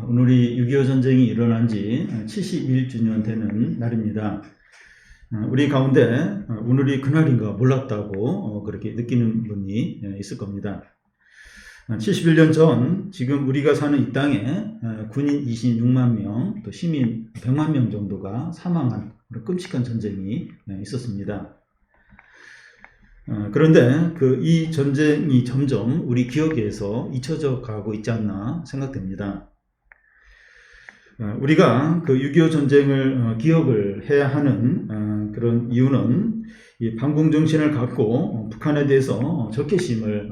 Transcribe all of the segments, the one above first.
오늘이 6.25 전쟁이 일어난 지 71주년 되는 날입니다. 우리 가운데 오늘이 그날인가 몰랐다고 그렇게 느끼는 분이 있을 겁니다. 71년 전 지금 우리가 사는 이 땅에 군인 26만 명, 또 시민 100만 명 정도가 사망한 그런 끔찍한 전쟁이 있었습니다. 그런데 이 전쟁이 점점 우리 기억에서 잊혀져 가고 있지 않나 생각됩니다. 우리가 6.25 전쟁을 기억을 해야 하는 그런 이유는 이 반공 정신을 갖고 북한에 대해서 적개심을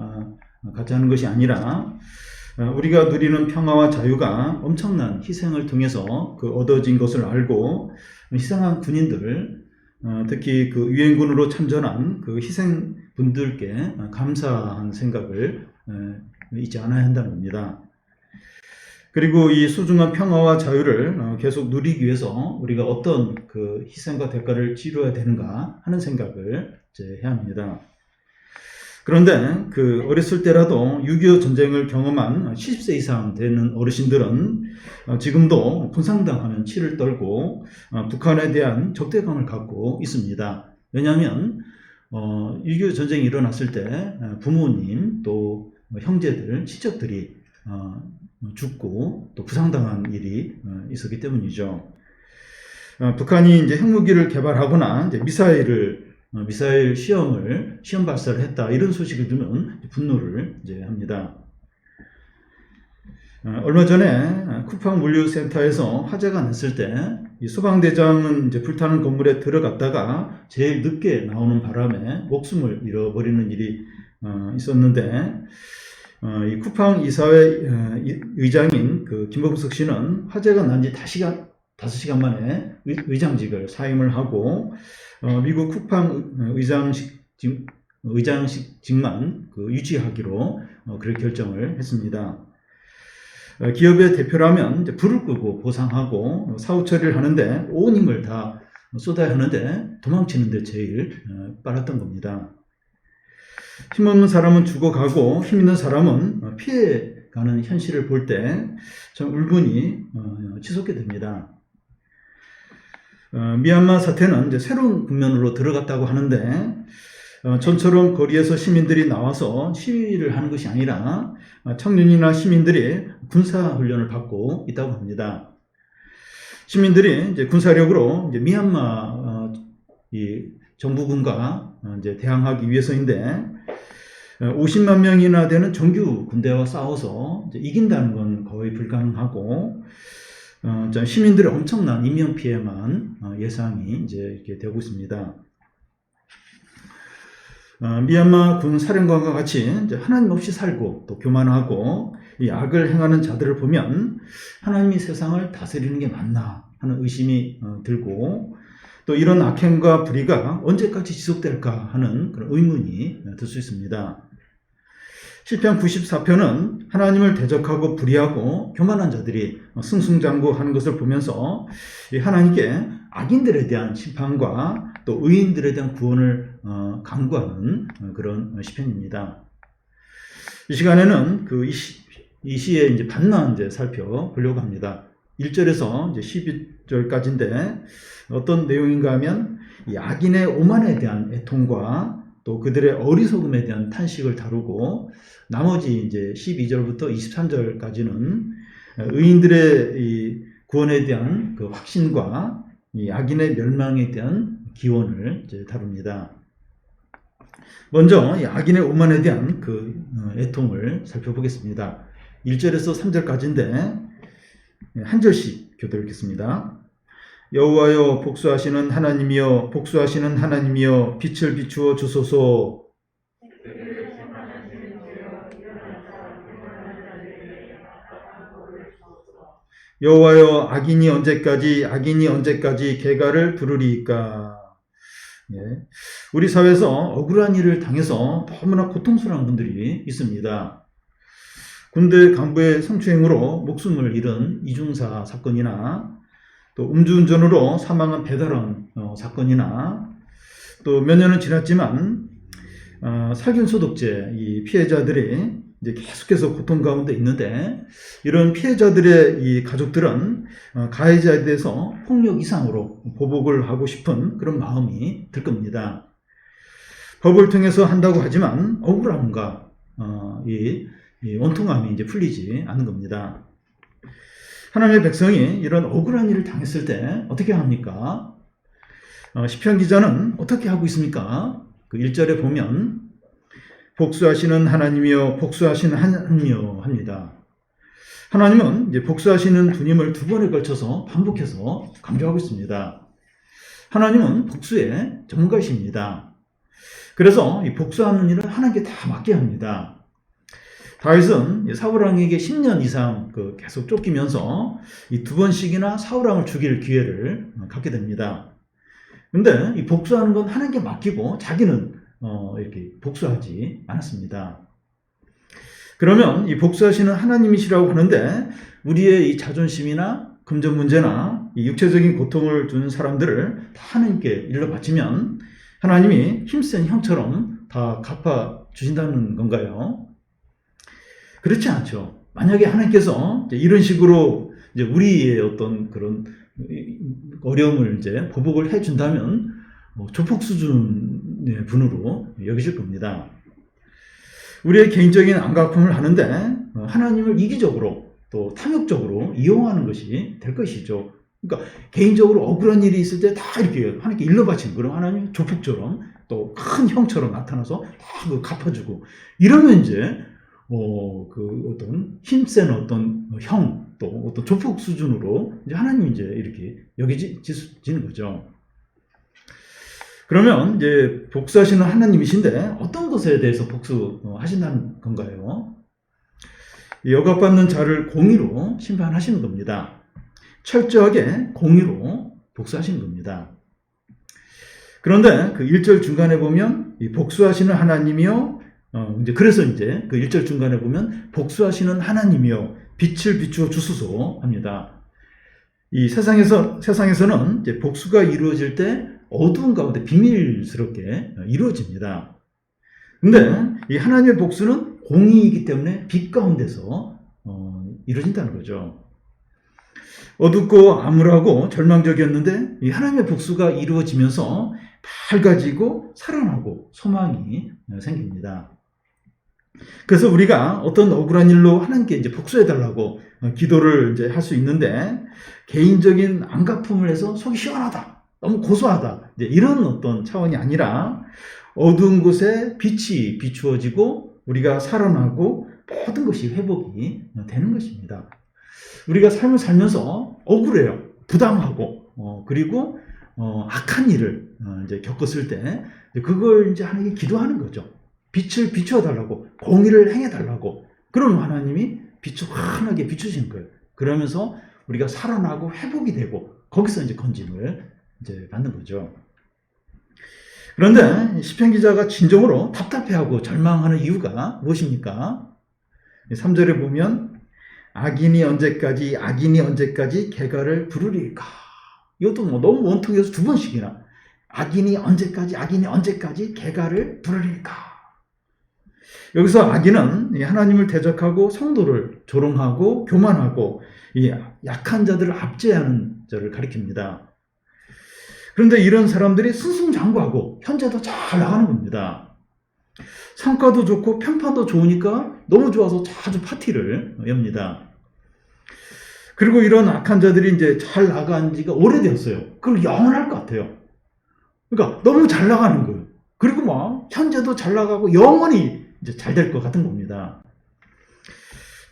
갖지 않은 것이 아니라 우리가 누리는 평화와 자유가 엄청난 희생을 통해서 얻어진 것을 알고 희생한 군인들, 특히 유엔군으로 참전한 희생분들께 감사한 생각을 잊지 않아야 한다는 겁니다. 그리고 이 소중한 평화와 자유를 계속 누리기 위해서 우리가 어떤 희생과 대가를 치러야 되는가 하는 생각을 이제 해야 합니다. 그런데 어렸을 때라도 6.25 전쟁을 경험한 70세 이상 되는 어르신들은 지금도 분상당하는 치를 떨고 북한에 대한 적대감을 갖고 있습니다. 왜냐하면 6.25 전쟁이 일어났을 때 부모님 또 형제들, 친척들이 죽고 또 부상당한 일이 있었기 때문이죠. 북한이 이제 핵무기를 개발하거나 이제 미사일 시험 발사를 했다, 이런 소식을 들으면 분노를 이제 합니다. 얼마 전에 쿠팡 물류센터에서 화재가 났을 때 이 소방대장은 이제 불타는 건물에 들어갔다가 제일 늦게 나오는 바람에 목숨을 잃어버리는 일이 있었는데, 이 쿠팡 이사회 의장인 김범석 씨는 화재가 난 지 5시간 만에 의장직을 사임을 하고 미국 쿠팡 의장직만 유지하기로 그렇게 결정을 했습니다. 기업의 대표라면 이제 불을 끄고 보상하고 사후 처리를 하는데 온 힘을 다 쏟아야 하는데 도망치는데 제일 빨랐던 겁니다. 힘없는 사람은 죽어가고 힘 있는 사람은 피해가는 현실을 볼 때 참 울분이 치솟게 됩니다. 미얀마 사태는 이제 새로운 국면으로 들어갔다고 하는데, 전처럼 거리에서 시민들이 나와서 시위를 하는 것이 아니라 청년이나 시민들이 군사훈련을 받고 있다고 합니다. 시민들이 이제 군사력으로 이제 미얀마 이 정부군과 이제 대항하기 위해서인데, 50만 명이나 되는 정규 군대와 싸워서 이제 이긴다는 건 거의 불가능하고, 시민들의 엄청난 인명 피해만 예상이 이제 이렇게 되고 있습니다. 미얀마 군 사령관과 같이 이제 하나님 없이 살고 또 교만하고 이 악을 행하는 자들을 보면 하나님이 세상을 다스리는 게 맞나 하는 의심이 들고, 또 이런 악행과 불의가 언제까지 지속될까 하는 그런 의문이 들 수 있습니다. 시편 94편은 하나님을 대적하고 불의하고 교만한 자들이 승승장구하는 것을 보면서 하나님께 악인들에 대한 심판과 또 의인들에 대한 구원을 간구하는 그런 시편입니다. 이 시간에는 이 시의 이제 반만 이제 살펴보려고 합니다. 1절에서 이제 12절까지인데 어떤 내용인가 하면 이 악인의 오만에 대한 애통과 또 그들의 어리석음에 대한 탄식을 다루고, 나머지 이제 12절부터 23절까지는 의인들의 이 구원에 대한 확신과 이 악인의 멸망에 대한 기원을 이제 다룹니다. 먼저 이 악인의 오만에 대한 애통을 살펴보겠습니다. 1절에서 3절까지인데 한 절씩 교독 읽겠습니다. 여호와여, 복수하시는 하나님이여, 복수하시는 하나님이여, 빛을 비추어 주소서. 여호와여, 악인이 언제까지 개가를 부르리이까. 예. 우리 사회에서 억울한 일을 당해서 너무나 고통스러운 분들이 있습니다. 군대 간부의 성추행으로 목숨을 잃은 이중사 사건이나, 또 음주운전으로 사망한 배달원 사건이나, 또 몇 년은 지났지만 살균소독제 이 피해자들이 이제 계속해서 고통 가운데 있는데, 이런 피해자들의 이 가족들은 가해자에 대해서 폭력 이상으로 보복을 하고 싶은 그런 마음이 들 겁니다. 법을 통해서 한다고 하지만 억울함과 이 원통함이 이제 풀리지 않는 겁니다. 하나님의 백성이 이런 억울한 일을 당했을 때 어떻게 합니까? 시편 기자는 어떻게 하고 있습니까? 그 1절에 보면 복수하시는 하나님이여 복수하시는 하나님이여 합니다. 하나님은 이제 복수하시는 주님을 두 번에 걸쳐서 반복해서 강조하고 있습니다. 하나님은 복수의 전문가이십니다. 그래서 이 복수하는 일은 하나님께 다 맡겨야 합니다. 다윗은 사울왕에게 10년 이상 계속 쫓기면서 이 두 번씩이나 사울왕을 죽일 기회를 갖게 됩니다. 근데 이 복수하는 건 하나님께 맡기고 자기는 이렇게 복수하지 않았습니다. 그러면 이 복수하시는 하나님이시라고 하는데 우리의 이 자존심이나 금전 문제나 이 육체적인 고통을 주는 사람들을 다 하나님께 일러 바치면 하나님이 힘센 형처럼 다 갚아 주신다는 건가요? 그렇지 않죠. 만약에 하나님께서 이런 식으로 이제 우리의 어떤 그런 어려움을 이제 보복을 해준다면 조폭 수준의 분으로 여기실 겁니다. 우리의 개인적인 안갚음을 하는데 하나님을 이기적으로 또 탐욕적으로 이용하는 것이 될 것이죠. 그러니까 개인적으로 억울한 일이 있을 때 다 이렇게 하나님께 일러 바치는, 그럼 하나님 조폭처럼 또 큰 형처럼 나타나서 다 갚아주고 이러면 이제 그 어떤 힘센 어떤 형 또 어떤 조폭 수준으로 이제 하나님이 이제 이렇게 여기지는 거죠. 그러면 이제 복수하시는 하나님이신데 어떤 것에 대해서 복수하신다는 건가요? 억압받는 자를 공의로 심판하시는 겁니다. 철저하게 공의로 복수하시는 겁니다. 그런데 그 1절 중간에 보면 이 복수하시는 하나님이요, 이제 그래서 이제 그 1절 중간에 보면 복수하시는 하나님이요 빛을 비추어 주소서 합니다. 이 세상에서는 이제 복수가 이루어질 때 어두운 가운데 비밀스럽게 이루어집니다. 근데 이 하나님의 복수는 공의이기 때문에 빛 가운데서 이루어진다는 거죠. 어둡고 암울하고 절망적이었는데 이 하나님의 복수가 이루어지면서 밝아지고 살아나고 소망이 생깁니다. 그래서 우리가 어떤 억울한 일로 하나님께 이제 복수해달라고 기도를 이제 할 수 있는데, 개인적인 안갚음을 해서 속이 시원하다, 너무 고소하다, 이제 이런 어떤 차원이 아니라 어두운 곳에 빛이 비추어지고 우리가 살아나고 모든 것이 회복이 되는 것입니다. 우리가 삶을 살면서 억울해요, 부담하고, 그리고 악한 일을 이제 겪었을 때 그걸 이제 하나님께 기도하는 거죠. 빛을 비추어달라고, 공의를 행해달라고. 그러면 하나님이 빛을 환하게 비추시는 거예요. 그러면서 우리가 살아나고 회복이 되고 거기서 이제 건짐을 이제 받는 거죠. 그런데 시편 기자가 진정으로 답답해하고 절망하는 이유가 무엇입니까? 3절에 보면 악인이 언제까지 개가를 부르리까. 이것도 너무 원통해서 두 번씩이나 악인이 언제까지 개가를 부르리까. 여기서 악인은 하나님을 대적하고 성도를 조롱하고 교만하고 이 약한 자들을 압제하는 자를 가리킵니다. 그런데 이런 사람들이 승승장구하고 현재도 잘 나가는 겁니다. 성과도 좋고 평판도 좋으니까 너무 좋아서 자주 파티를 엽니다. 그리고 이런 악한 자들이 이제 잘 나간 지가 오래되었어요. 그럼 영원할 것 같아요. 그러니까 너무 잘 나가는 거예요. 그리고 막 현재도 잘 나가고 영원히 이제 잘 될 것 같은 겁니다.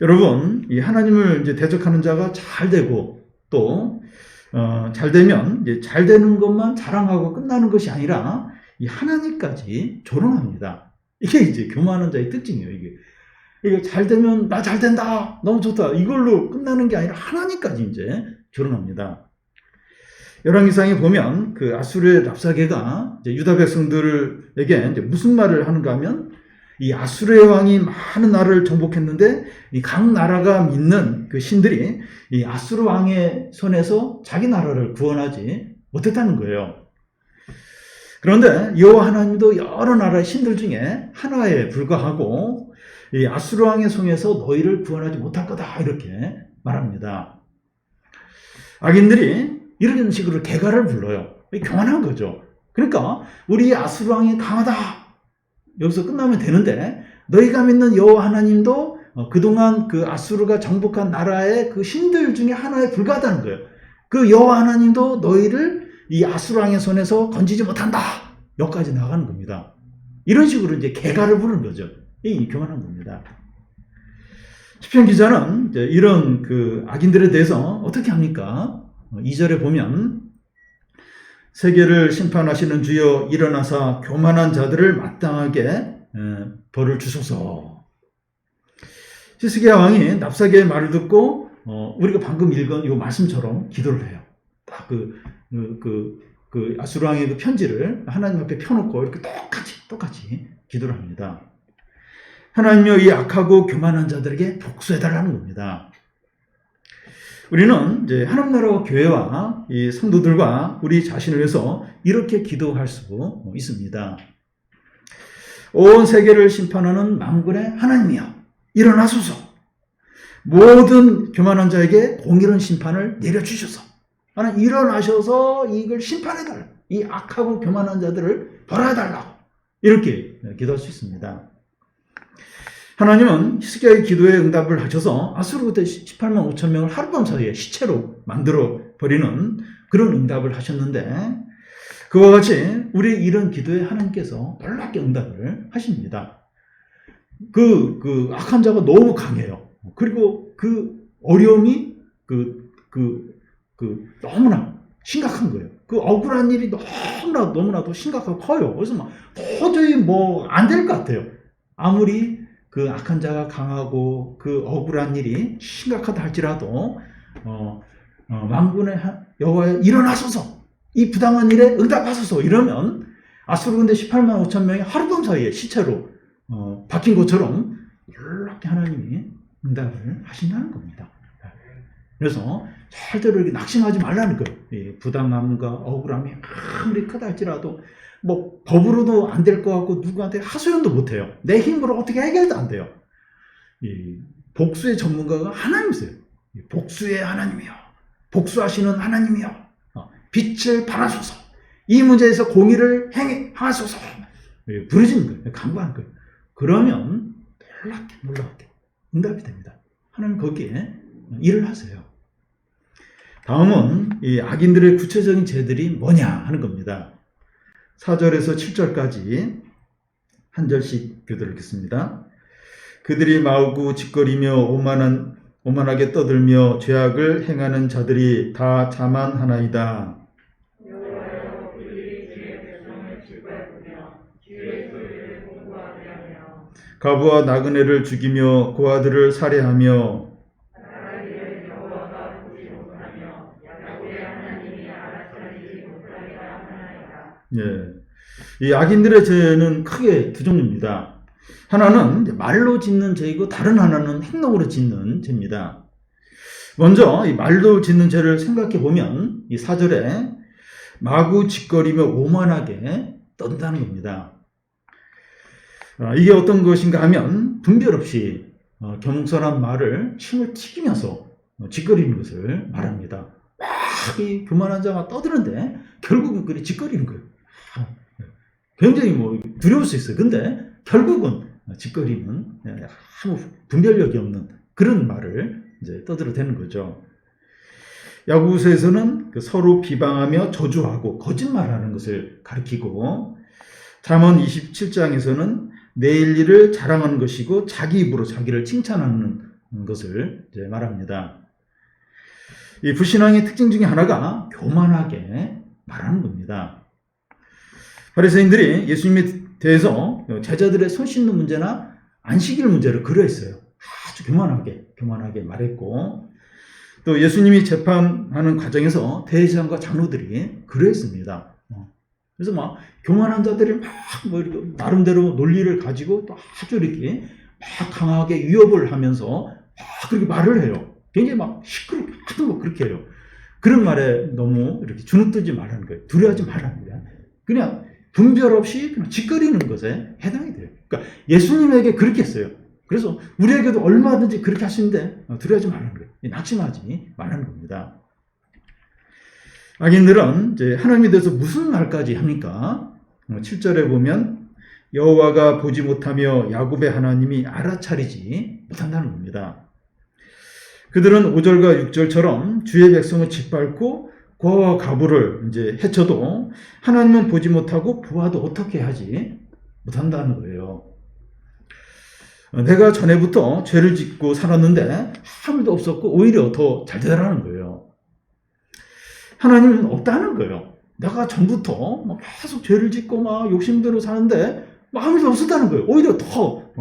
여러분, 이 하나님을 이제 대적하는 자가 잘 되고 또 잘 되면 이제 잘 되는 것만 자랑하고 끝나는 것이 아니라 이 하나님까지 조롱합니다. 이게 이제 교만한 자의 특징이에요. 이게 잘 되면 나 잘 된다, 너무 좋다, 이걸로 끝나는 게 아니라 하나님까지 이제 조롱합니다. 열왕기상에 보면 그 아수르의 랍사게가 이제 유다 백성들에게 이제 무슨 말을 하는가 하면, 이 아수르의 왕이 많은 나라를 정복했는데 이 각 나라가 믿는 그 신들이 이 아수르 왕의 손에서 자기 나라를 구원하지 못했다는 거예요. 그런데 여호와 하나님도 여러 나라의 신들 중에 하나에 불과하고 이 아수르 왕의 손에서 너희를 구원하지 못할 거다 이렇게 말합니다. 악인들이 이런 식으로 개가를 불러요. 교만한 거죠. 그러니까 우리 아수르 왕이 강하다 여기서 끝나면 되는데 너희가 믿는 여호와 하나님도 그동안 그 아수르가 정복한 나라의 그 신들 중에 하나에 불과하다는 거예요. 그 여호와 하나님도 너희를 이 아수르 왕의 손에서 건지지 못한다. 여기까지 나가는 겁니다. 이런 식으로 이제 개가를 부르는 거죠. 이 교만한 겁니다. 시편 기자는 이런 그 악인들에 대해서 어떻게 합니까? 2절에 보면 세계를 심판하시는 주여 일어나사 교만한 자들을 마땅하게 벌을 주소서. 히스기야 왕이 납사계의 말을 듣고 우리가 방금 읽은 이 말씀처럼 기도를 해요. 딱 그 아수르 왕의 그 편지를 하나님 앞에 펴놓고 이렇게 똑같이 기도를 합니다. 하나님여 이 악하고 교만한 자들에게 복수해달라는 겁니다. 우리는 이제 하나님 나라와 교회와 이 성도들과 우리 자신을 위해서 이렇게 기도할 수 있습니다. 온 세계를 심판하는 만군의 하나님이여 일어나소서. 모든 교만한 자에게 공의로운 심판을 내려주셔서 하나님 일어나셔서 이걸 심판해달라. 이 악하고 교만한 자들을 벌해달라고 이렇게 기도할 수 있습니다. 하나님은 히스기야의 기도에 응답을 하셔서 아수르 그때 18만 5천 명을 하룻밤 사이에 시체로 만들어 버리는 그런 응답을 하셨는데 그와 같이 우리의 이런 기도에 하나님께서 놀랍게 응답을 하십니다. 그 악한 자가 너무 강해요. 그리고 그 어려움이 너무나 심각한 거예요. 그 억울한 일이 너무나도 심각하고 커요. 그래서 막 도저히 안 될 것 같아요. 아무리 그 악한 자가 강하고 그 억울한 일이 심각하다 할지라도 만군의 여호와여 일어나소서 이 부당한 일에 응답하소서 이러면 아수르 군대 18만 5천 명이 하룻밤 사이에 시체로 바뀐 것처럼 놀랍게 하나님이 응답을 하신다는 겁니다. 그래서 절대로 이렇게 낙심하지 말라는 거예요. 부당함과 억울함이 아무리 크다 할지라도 법으로도 안 될 것 같고 누구한테 하소연도 못해요. 내 힘으로 어떻게 해결도 안 돼요. 이 복수의 전문가가 하나님이세요. 복수의 하나님이요. 복수하시는 하나님이요. 빛을 발하소서. 이 문제에서 공의를 행하소서. 부르짖는 거예요. 간구하는 거예요. 그러면 놀랍게 응답이 됩니다. 하나님 거기에 일을 하세요. 다음은 이 악인들의 구체적인 죄들이 뭐냐 하는 겁니다. 4절에서 7절까지 한 절씩 교도를 읽겠습니다. 그들이 마우고 짓거리며 오만하게 떠들며 죄악을 행하는 자들이 다 자만하나이다. 과부와 나그네를 죽이며 고아들을 살해하며 이 악인들의 죄는 크게 두 종류입니다. 하나는 말로 짓는 죄이고 다른 하나는 행동으로 짓는 죄입니다. 먼저 이 말로 짓는 죄를 생각해 보면 이 4절에 마구 짓거리며 오만하게 떤다는 겁니다. 이게 어떤 것인가 하면 분별 없이 겸손한 말을 침을 튀기면서 짓거리는 것을 말합니다. 이 교만한 자가 떠드는데 결국은 그리 짓거리는 거예요. 굉장히 두려울 수 있어요. 근데 결국은 짓거리는 아무 분별력이 없는 그런 말을 이제 떠들어대는 거죠. 야고보서에서는 서로 비방하며 저주하고 거짓말하는 것을 가리키고 잠언 27장에서는 내일 일을 자랑하는 것이고 자기 입으로 자기를 칭찬하는 것을 이제 말합니다. 이 불신앙의 특징 중에 하나가 교만하게 말하는 겁니다. 바리새인들이 예수님에 대해서 제자들의 손 씻는 문제나 안식일 문제를 그려했어요. 아주 교만하게 말했고 또 예수님이 재판하는 과정에서 대제사장과 장로들이 그려했습니다. 그래서 막 교만한 자들이 이렇게 나름대로 논리를 가지고 또 아주 이렇게 강하게 위협을 하면서 그렇게 말을 해요. 굉장히 시끄럽게 그렇게 해요. 그런 말에 너무 이렇게 주눅들지 말라는 거예요. 두려워하지 말라는 거예요. 그냥 분별 없이 그냥 짓거리는 것에 해당이 돼요. 그러니까 예수님에게 그렇게 했어요. 그래서 우리에게도 얼마든지 그렇게 하시는데 두려워하지 말라는 거예요. 낙심하지 말라는 겁니다. 악인들은 이제 하나님에 대해서 무슨 말까지 합니까? 7절에 보면 여호와가 보지 못하며 야곱의 하나님이 알아차리지 못한다는 겁니다. 그들은 5절과 6절처럼 주의 백성을 짓밟고 고아와 과부를 이제 해쳐도 하나님은 보지 못하고 보아도 어떻게 하지 못한다는 거예요. 내가 전에부터 죄를 짓고 살았는데 아무 일도 없었고 오히려 더 잘 되더라는 거예요. 하나님은 없다는 거예요. 내가 전부터 계속 죄를 짓고 막 욕심대로 사는데 아무 일도 없었다는 거예요. 오히려 더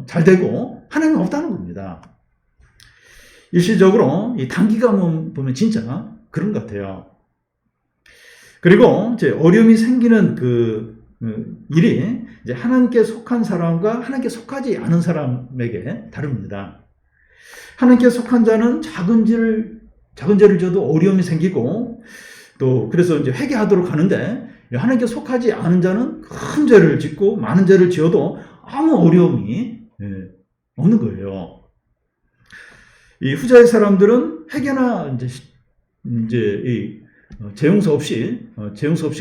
잘 되고 하나님은 없다는 겁니다. 일시적으로 이 단기간 보면 진짜 그런 것 같아요. 그리고 이제 어려움이 생기는 그 일이 이제 하나님께 속한 사람과 하나님께 속하지 않은 사람에게 다릅니다. 하나님께 속한 자는 작은 죄를 져도 어려움이 생기고 또 그래서 이제 회개하도록 하는데 하나님께 속하지 않은 자는 큰 죄를 짓고 많은 죄를 지어도 아무 어려움이 없는 거예요. 이 후자의 사람들은 회개나 이제 재용서 없이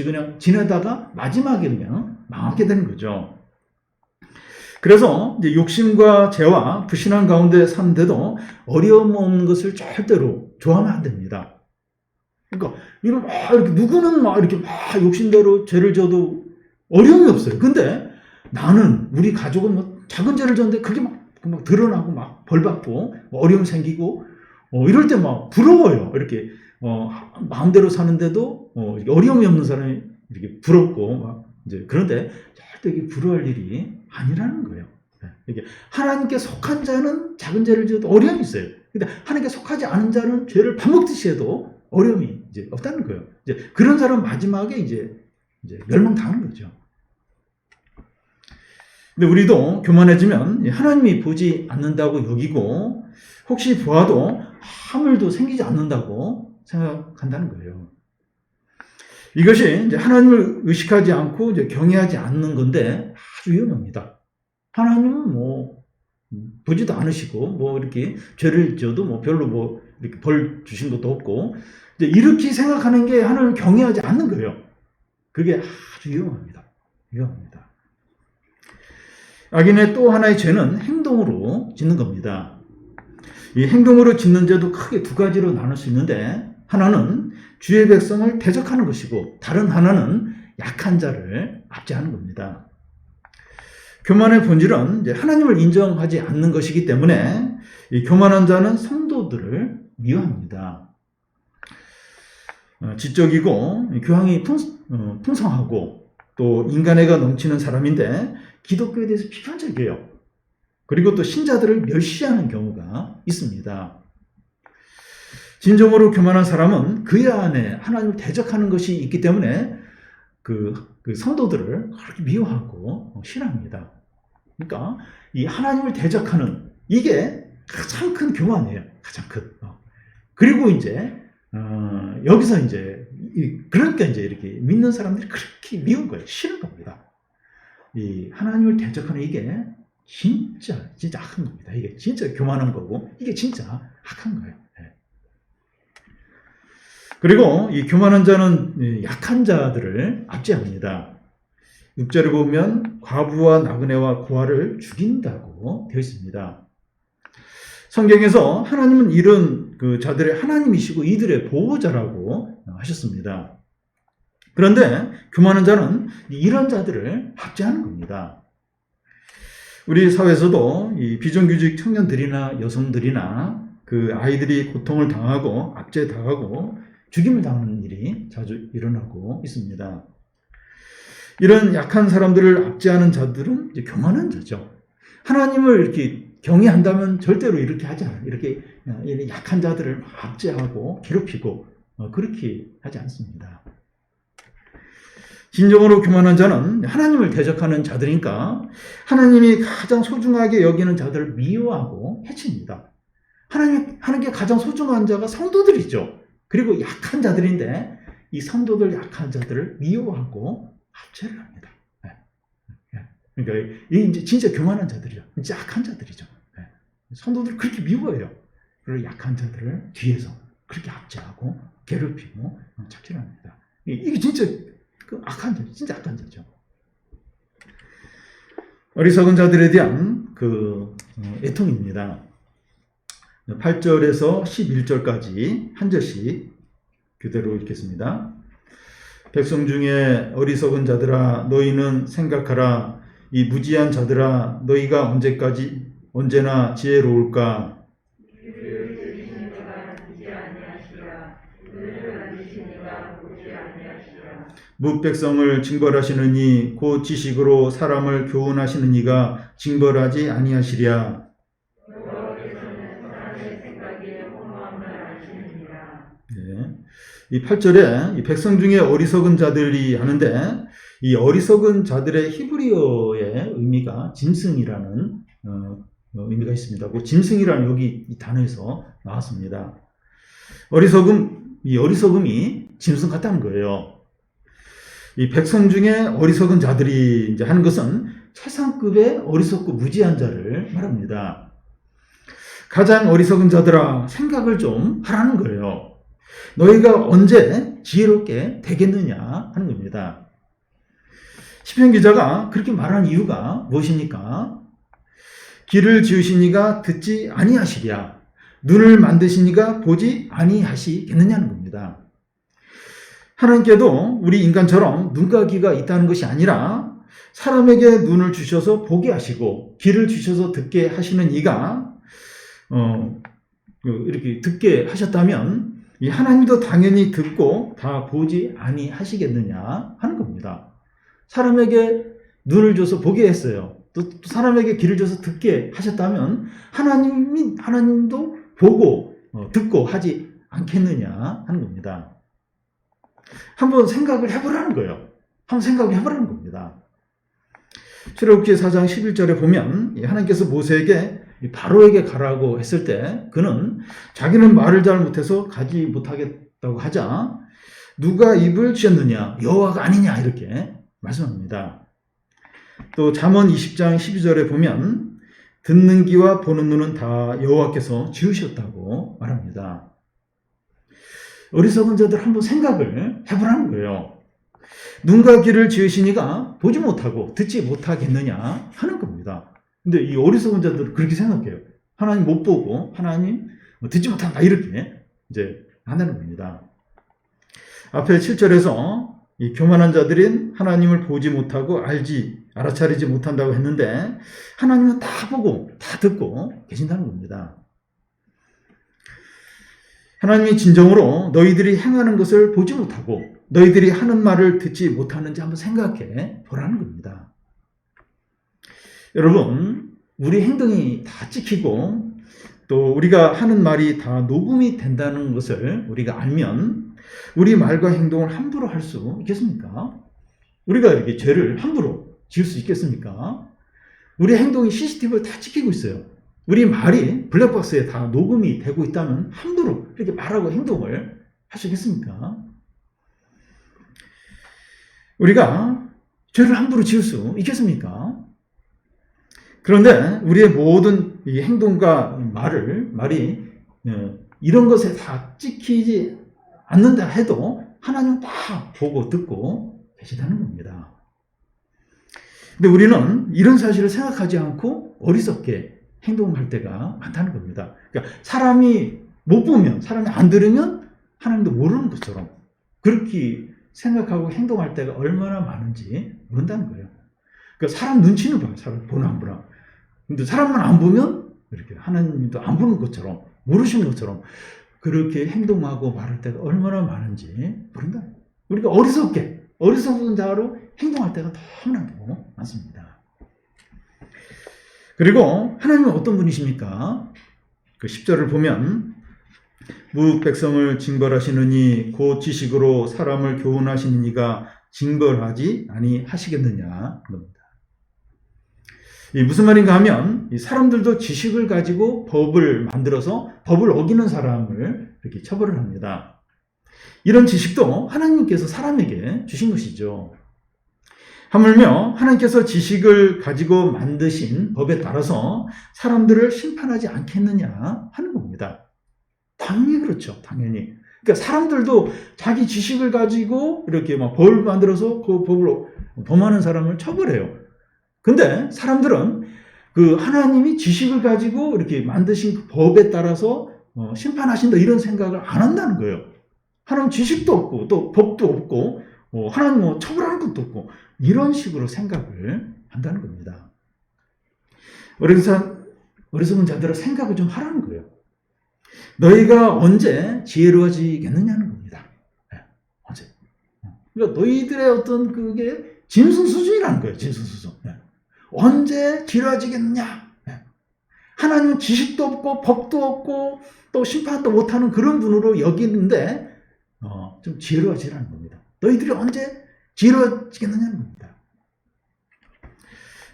그냥 지내다가 마지막에 그냥 망하게 되는 거죠. 그래서 이제 욕심과 죄와 불신앙 가운데 사는데도 어려움 없는 것을 절대로 좋아하면 안 됩니다. 그러니까 이런 이렇게 누구는 이렇게 욕심대로 죄를 져도 어려움이 없어요. 근데 나는 우리 가족은 작은 죄를 졌는데 그게 막 드러나고 막 벌받고 어려움 생기고 이럴 때 막 부러워요. 이렇게 마음대로 사는데도 어려움이 없는 사람이 이렇게 부럽고 막 이제 그런데 절대 이게 부러워할 일이 아니라는 거예요. 이게 하나님께 속한 자는 작은 죄를 지어도 어려움이 있어요. 근데 하나님께 속하지 않은 자는 죄를 밥 먹듯이 해도 어려움이 이제 없다는 거예요. 이제 그런 사람 마지막에 이제 멸망당하는 거죠. 근데 우리도 교만해지면 하나님이 보지 않는다고 여기고 혹시 보아도 아무 일도 생기지 않는다고 생각한다는 거예요. 이것이 이제 하나님을 의식하지 않고 이제 경외하지 않는 건데 아주 위험합니다. 하나님은 보지도 않으시고 이렇게 죄를 지어도 별로 이렇게 벌 주신 것도 없고 이제 이렇게 생각하는 게 하나님을 경외하지 않는 거예요. 그게 아주 위험합니다. 악인의 또 하나의 죄는 행동으로 짓는 겁니다. 이 행동으로 짓는 죄도 크게 두 가지로 나눌 수 있는데 하나는 주의 백성을 대적하는 것이고 다른 하나는 약한 자를 압제하는 겁니다. 교만의 본질은 이제 하나님을 인정하지 않는 것이기 때문에 이 교만한 자는 성도들을 미워합니다. 지적이고 교양이 풍성하고 또 인간애가 넘치는 사람인데 기독교에 대해서 비판적이에요. 그리고 또 신자들을 멸시하는 경우가 있습니다. 진정으로 교만한 사람은 그의 안에 하나님을 대적하는 것이 있기 때문에 그 성도들을 그렇게 미워하고 싫어합니다. 그러니까 이 하나님을 대적하는 이게 가장 큰 교만이에요. 가장 큰. 그리고 이제 여기서 이제 그러니까 이제 이렇게 믿는 사람들이 그렇게 미운 거예요. 싫은 겁니다. 이 하나님을 대적하는 이게 진짜 악한 겁니다. 이게 진짜 교만한 거고 이게 진짜 악한 거예요. 그리고 이 교만한 자는 약한 자들을 압제합니다. 6절에 보면 과부와 나그네와 고아를 죽인다고 되어 있습니다. 성경에서 하나님은 이런 그 자들의 하나님이시고 이들의 보호자라고 하셨습니다. 그런데 교만한 자는 이런 자들을 압제하는 겁니다. 우리 사회에서도 이 비정규직 청년들이나 여성들이나 그 아이들이 고통을 당하고 압제당하고 죽임을 당하는 일이 자주 일어나고 있습니다. 이런 약한 사람들을 압제하는 자들은 이제 교만한 자죠. 하나님을 이렇게 경외한다면 절대로 이렇게 하지 않아요. 이렇게 약한 자들을 압제하고 괴롭히고 그렇게 하지 않습니다. 진정으로 교만한 자는 하나님을 대적하는 자들이니까 하나님이 가장 소중하게 여기는 자들을 미워하고 해칩니다. 하나님께 가장 소중한 자가 성도들이죠. 그리고 약한 자들인데 이 성도들 약한 자들을 미워하고 압제를 합니다. 그러니까 이 이제 진짜 교만한 자들이죠. 진짜 악한 자들이죠. 네. 성도들을 그렇게 미워해요. 그리고 약한 자들을 뒤에서 그렇게 압제하고 괴롭히고 착취합니다. 이게 진짜 그 악한 자, 진짜 악한 자죠. 어리석은 자들에 대한 그 애통입니다. 8절에서 11절까지 한 절씩 그대로 읽겠습니다. 백성 중에 어리석은 자들아 너희는 생각하라. 이 무지한 자들아 너희가 언제나 지혜로울까. 뭇백성을 징벌하시느니 곧 지식으로 사람을 교훈하시는 이가 징벌하지 아니하시랴. 네. 이 8절에 이 백성 중에 어리석은 자들이 하는데 이 어리석은 자들의 히브리어의 의미가 짐승이라는 의미가 있습니다. 그 짐승이라는 여기 이 단어에서 나왔습니다. 이 어리석음이 짐승 같다는 거예요. 이 백성 중에 어리석은 자들이 이제 하는 것은 최상급의 어리석고 무지한 자를 말합니다. 가장 어리석은 자들아 생각을 좀 하라는 거예요. 너희가 언제 지혜롭게 되겠느냐 하는 겁니다. 시편 기자가 그렇게 말한 이유가 무엇입니까? 귀를 지으신 이가 듣지 아니하시랴. 눈을 만드신 이가 보지 아니하시겠느냐는 겁니다. 하나님께도 우리 인간처럼 눈과 귀가 있다는 것이 아니라 사람에게 눈을 주셔서 보게 하시고 귀를 주셔서 듣게 하시는 이가 이렇게 듣게 하셨다면 이 하나님도 당연히 듣고 다 보지 아니하시겠느냐 하는 겁니다. 사람에게 눈을 줘서 보게 했어요. 또 사람에게 귀를 줘서 듣게 하셨다면 하나님도 보고 듣고 하지 않겠느냐 하는 겁니다. 한번 생각을 해보라는 거예요. 한번 생각을 해보라는 겁니다. 출애굽기 4장 11절에 보면 하나님께서 모세에게 바로에게 가라고 했을 때 그는 자기는 말을 잘 못해서 가지 못하겠다고 하자 누가 입을 쥐었느냐 여호와가 아니냐 이렇게 말씀합니다. 또 잠언 20장 12절에 보면 듣는 귀와 보는 눈은 다 여호와께서 지으셨다고 말합니다. 어리석은 자들 한번 생각을 해보라는 거예요. 눈과 귀를 지으신 이가 보지 못하고 듣지 못하겠느냐 하는 겁니다. 근데 이 어리석은 자들은 그렇게 생각해요. 하나님 못 보고 하나님 듣지 못한다 이렇게 이제 한다는 겁니다. 앞에 7절에서 이 교만한 자들은 하나님을 보지 못하고 알아차리지 못한다고 했는데 하나님은 다 보고 다 듣고 계신다는 겁니다. 하나님이 진정으로 너희들이 행하는 것을 보지 못하고 너희들이 하는 말을 듣지 못하는지 한번 생각해 보라는 겁니다. 여러분, 우리 행동이 다 찍히고 또 우리가 하는 말이 다 녹음이 된다는 것을 우리가 알면 우리 말과 행동을 함부로 할 수 있겠습니까? 우리가 이렇게 죄를 함부로 지을 수 있겠습니까? 우리 행동이 CCTV를 다 찍히고 있어요. 우리 말이 블랙박스에 다 녹음이 되고 있다면 함부로 이렇게 말하고 행동을 할 수 있겠습니까? 우리가 죄를 함부로 지을 수 있겠습니까? 그런데 우리의 모든 이 행동과 말이 이런 것에 다 찍히지 않는다 해도 하나님은 다 보고 듣고 계시다는 겁니다. 근데 우리는 이런 사실을 생각하지 않고 어리석게 행동할 때가 많다는 겁니다. 그러니까 사람이 못 보면, 사람이 안 들으면 하나님도 모르는 것처럼 그렇게 생각하고 행동할 때가 얼마나 많은지 모른다는 거예요. 그러니까 사람 눈치는 봐요. 사람 보나 안 보나. 근데 사람만 안 보면 이렇게 하나님도 안 보는 것처럼 모르시는 것처럼 그렇게 행동하고 말할 때가 얼마나 많은지 모른다. 우리가 어리석은 자로 행동할 때가 너무나도 많습니다. 그리고 하나님은 어떤 분이십니까? 그 10절을 보면 백성을 징벌하시느니 곧 지식으로 사람을 교훈하시는 이가 징벌하지 아니하시겠느냐 겁니다. 무슨 말인가 하면 이 사람들도 지식을 가지고 법을 만들어서 법을 어기는 사람을 이렇게 처벌을 합니다. 이런 지식도 하나님께서 사람에게 주신 것이죠. 하물며 하나님께서 지식을 가지고 만드신 법에 따라서 사람들을 심판하지 않겠느냐 하는 겁니다. 당연히 그렇죠. 당연히. 그러니까 사람들도 자기 지식을 가지고 이렇게 막 법을 만들어서 그 법으로 범하는 사람을 처벌해요. 근데 사람들은 그 하나님이 지식을 가지고 이렇게 만드신 그 법에 따라서 심판하신다 이런 생각을 안 한다는 거예요. 하나님 지식도 없고 또 법도 없고 하나님 처벌하는 것도 없고 이런 식으로 생각을 한다는 겁니다. 어리석은 자들은 생각을 좀 하라는 거예요. 너희가 언제 지혜로워지겠느냐는 겁니다. 네, 언제? 그러니까 너희들의 어떤 그게 짐승 수준이라는 거예요. 짐승 수준. 네. 언제 지혜로워지겠느냐? 네. 하나님은 지식도 없고 법도 없고 또 심판도 못하는 그런 분으로 여기는데 좀 지혜로워지라는 겁니다. 너희들이 언제 지혜로워지겠느냐는 겁니다.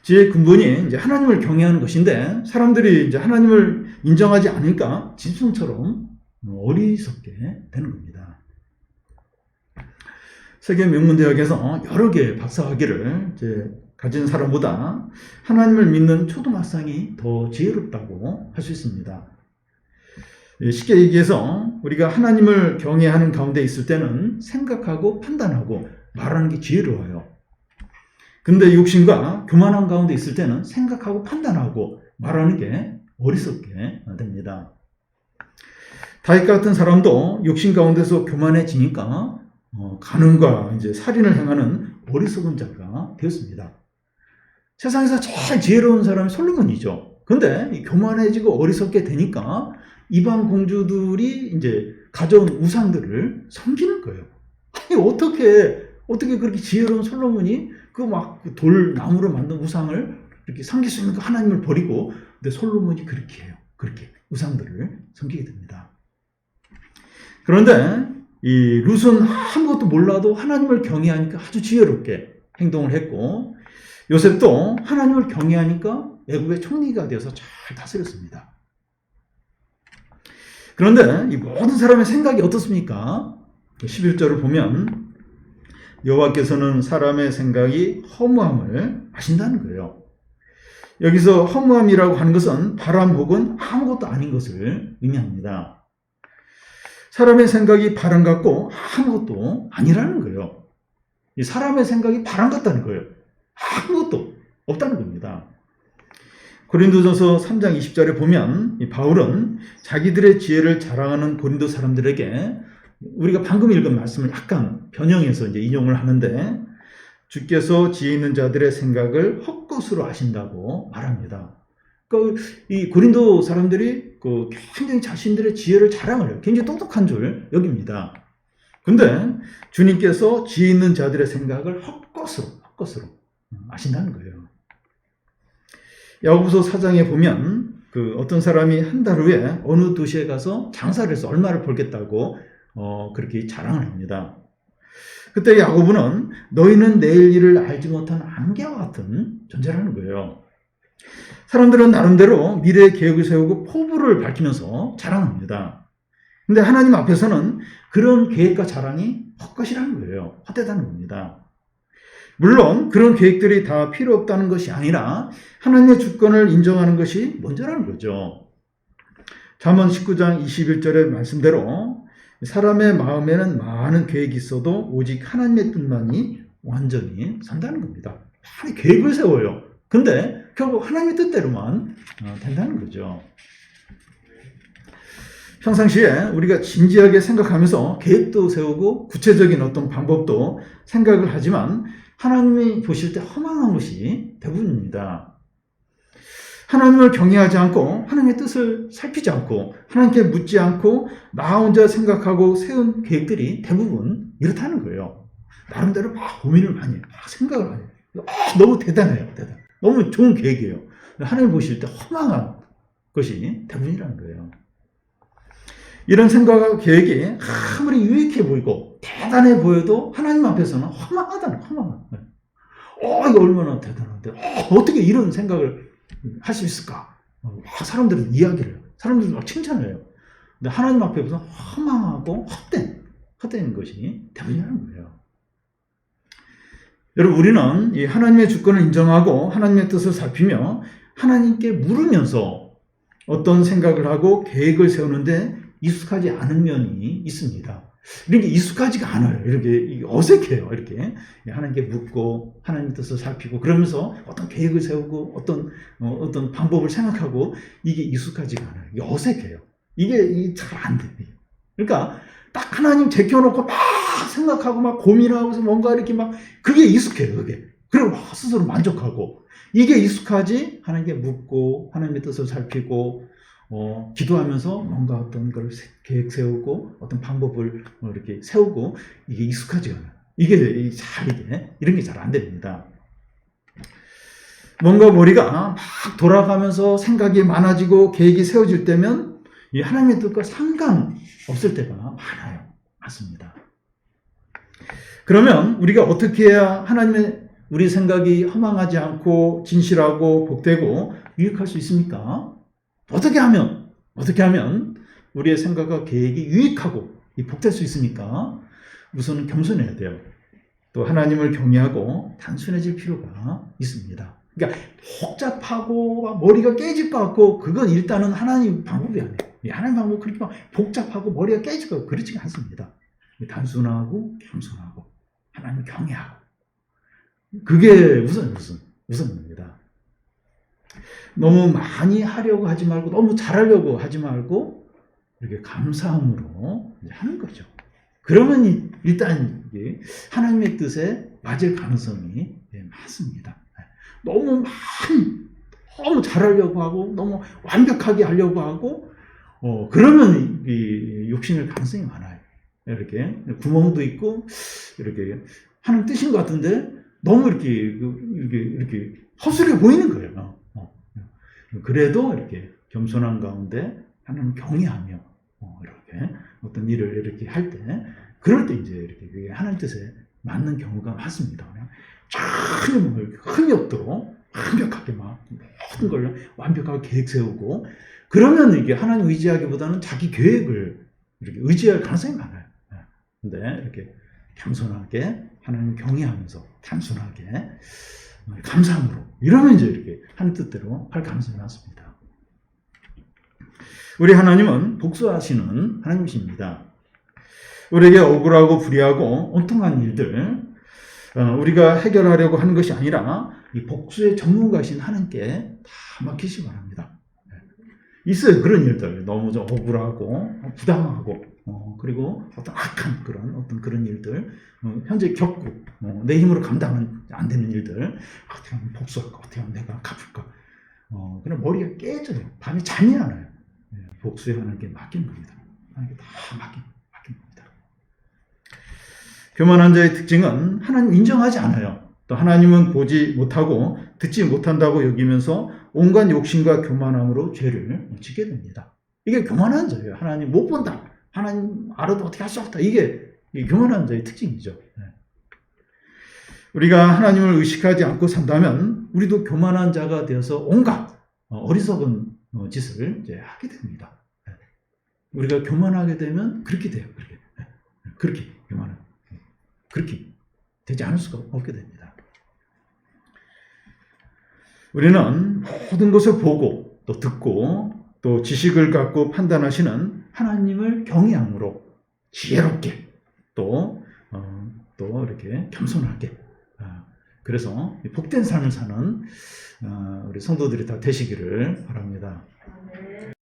지혜의 근본이 이제 하나님을 경외하는 것인데 사람들이 이제 하나님을 인정하지 않으니까 짐승처럼 어리석게 되는 겁니다. 세계 명문대학에서 여러 개의 박사학위를 이제 가진 사람보다 하나님을 믿는 초등학생이 더 지혜롭다고 할 수 있습니다. 쉽게 얘기해서 우리가 하나님을 경외하는 가운데 있을 때는 생각하고 판단하고 말하는 게 지혜로워요. 근데 욕심과 교만한 가운데 있을 때는 생각하고 판단하고 말하는 게 어리석게 됩니다. 다윗 같은 사람도 욕심 가운데서 교만해지니까 간음과 이제 살인을 행하는 어리석은 자가 되었습니다. 세상에서 제일 지혜로운 사람이 솔로몬이죠. 근데 교만해지고 어리석게 되니까 이방 공주들이 이제 가져온 우상들을 섬기는 거예요. 아니 어떻게 그렇게 지혜로운 솔로몬이 그 막 돌 나무로 만든 우상을 이렇게 섬길 수 있는 그 하나님을 버리고 근데 솔로몬이 그렇게 해요. 그렇게 우상들을 섬기게 됩니다. 그런데 이 룻은 아무것도 몰라도 하나님을 경외하니까 아주 지혜롭게 행동을 했고 요셉도 하나님을 경외하니까 애굽의 총리가 되어서 잘 다스렸습니다. 그런데 이 모든 사람의 생각이 어떻습니까? 11절을 보면 여호와께서는 사람의 생각이 허무함을 아신다는 거예요. 여기서 허무함이라고 하는 것은 바람 혹은 아무것도 아닌 것을 의미합니다. 사람의 생각이 바람 같고 아무것도 아니라는 거예요. 이 사람의 생각이 바람 같다는 거예요. 아무것도 없다는 겁니다. 고린도전서 3장 20절에 보면 이 바울은 자기들의 지혜를 자랑하는 고린도 사람들에게 우리가 방금 읽은 말씀을 약간 변형해서 이제 인용을 하는데 주께서 지혜 있는 자들의 생각을 헛것으로 아신다고 말합니다. 그러니까 이 고린도 사람들이 굉장히 자신들의 지혜를 자랑을 해요. 굉장히 똑똑한 줄 여깁니다. 근데 주님께서 지혜 있는 자들의 생각을 헛것으로 아신다는 거예요. 야고보서 4장에 보면 어떤 사람이 한 달 후에 어느 도시에 가서 장사를 해서 얼마를 벌겠다고 그렇게 자랑을 합니다. 그때 야고보는 너희는 내일 일을 알지 못한 안개와 같은 존재라는 거예요. 사람들은 나름대로 미래의 계획을 세우고 포부를 밝히면서 자랑합니다. 근데 하나님 앞에서는 그런 계획과 자랑이 헛것이라는 거예요. 헛되다는 겁니다. 물론 그런 계획들이 다 필요 없다는 것이 아니라 하나님의 주권을 인정하는 것이 먼저라는 거죠. 잠언 19장 21절의 말씀대로 사람의 마음에는 많은 계획이 있어도 오직 하나님의 뜻만이 완전히 산다는 겁니다. 많이 계획을 세워요. 근데 결국 하나님의 뜻대로만 된다는 거죠. 평상시에 우리가 진지하게 생각하면서 계획도 세우고 구체적인 어떤 방법도 생각을 하지만 하나님이 보실 때 허망한 것이 대부분입니다. 하나님을 경외하지 않고 하나님의 뜻을 살피지 않고 하나님께 묻지 않고 나 혼자 생각하고 세운 계획들이 대부분 이렇다는 거예요. 나름대로 막 고민을 많이 해요. 막 생각을 많이 해요. 너무 대단해요. 너무 좋은 계획이에요. 하나님 보실 때 허망한 것이 대부분이라는 거예요. 이런 생각과 계획이 아무리 유익해 보이고 대단해 보여도 하나님 앞에서는 허망하다는 허망한. 이거 얼마나 대단한데 어떻게 이런 생각을 할 수 있을까? 사람들은 이야기를 해요. 사람들은 막 칭찬을 해요. 근데 하나님 앞에서 허망하고 헛된 것이 대부분이라는 거예요. 여러분, 우리는 이 하나님의 주권을 인정하고 하나님의 뜻을 살피며 하나님께 물으면서 어떤 생각을 하고 계획을 세우는데 익숙하지 않은 면이 있습니다. 이렇게 익숙하지가 않아요. 이렇게 어색해요. 이렇게 하나님께 묻고 하나님 뜻을 살피고 그러면서 어떤 계획을 세우고 어떤 방법을 생각하고 이게 익숙하지가 않아요. 이게 어색해요. 이게 잘 안 돼요. 그러니까 딱 하나님 제껴놓고 막 생각하고 막 고민하고 뭔가 이렇게 막 그게 익숙해요. 그게. 그리고 막 스스로 만족하고 이게 익숙하지 하나님께 묻고 하나님의 뜻을 살피고 기도하면서 뭔가 어떤 걸 계획 세우고 어떤 방법을 이렇게 세우고 이게 익숙하지가 않아요. 이게 이런 게 잘 안 됩니다. 뭔가 머리가 막 돌아가면서 생각이 많아지고 계획이 세워질 때면 이 하나님의 뜻과 상관없을 때가 많아요. 맞습니다. 그러면 우리가 어떻게 해야 하나님의 우리 생각이 허망하지 않고 진실하고 복되고 유익할 수 있습니까? 어떻게 하면 우리의 생각과 계획이 유익하고 복될 수 있습니까? 우선 겸손해야 돼요. 또 하나님을 경외하고 단순해질 필요가 있습니다. 그러니까 복잡하고 머리가 깨질 것 같고 그건 일단은 하나님 방법이 아니에요. 하나님 방법은 그렇게 막 복잡하고 머리가 깨질 것 같고 그렇지 않습니다. 단순하고 겸손하고 하나님을 경외하고 그게 우선입니다. 너무 많이 하려고 하지 말고 너무 잘하려고 하지 말고 이렇게 감사함으로 하는 거죠. 그러면 일단 하나님의 뜻에 맞을 가능성이 많습니다. 너무 잘하려고 하고 너무 완벽하게 하려고 하고 그러면 욕심일 가능성이 많아요. 이렇게 구멍도 있고 이렇게 하는 뜻인 것 같은데 너무 이렇게 허술해 보이는 거예요. 그래도 이렇게 겸손한 가운데 하나님 경외하며 이렇게 어떤 일을 이렇게 할 때 그럴 때 이제 이렇게 하나님 뜻에 맞는 경우가 많습니다. 전혀 흠이 없도록 완벽하게 막 모든 걸 완벽하게 계획 세우고 그러면 이게 하나님 의지하기보다는 자기 계획을 이렇게 의지할 가능성이 많아요. 근데 이렇게 겸손하게 하나님 경외하면서 단순하게 감사함으로 이러면 이제 이렇게 하나님 뜻대로 할 가능성이 많습니다. 우리 하나님은 복수하시는 하나님이십니다. 우리에게 억울하고 불의하고 온통한 일들 우리가 해결하려고 하는 것이 아니라 이 복수의 전문가이신 하나님께 다 맡기시기 바랍니다. 있어요. 그런 일들. 너무 좀 억울하고 부당하고 그리고 어떤 악한 그런 일들 현재 겪고 내 힘으로 감당은 안 되는 일들 어떻게 하면 복수할까? 어떻게 하면 내가 갚을까? 그냥 머리가 깨져요. 밤에 잠이 안 와요. 복수에 하나님께 맡기는 겁니다. 하나님께 다 맡기는 겁니다. 교만한 자의 특징은 하나님 인정하지 않아요. 또 하나님은 보지 못하고 듣지 못한다고 여기면서 온갖 욕심과 교만함으로 죄를 짓게 됩니다. 이게 교만한 자예요. 하나님 못 본다. 하나님 알아도 어떻게 할 수 없다. 이게 교만한 자의 특징이죠. 우리가 하나님을 의식하지 않고 산다면 우리도 교만한 자가 되어서 온갖 어리석은 짓을 이제 하게 됩니다. 우리가 교만하게 되면 그렇게 돼요. 그렇게 교만은 그렇게 되지 않을 수가 없게 됩니다. 우리는 모든 것을 보고 또 듣고 또 지식을 갖고 판단하시는 하나님을 경외함으로 지혜롭게 또 이렇게 겸손하게 그래서 복된 삶을 사는 우리 성도들이 다 되시기를 바랍니다.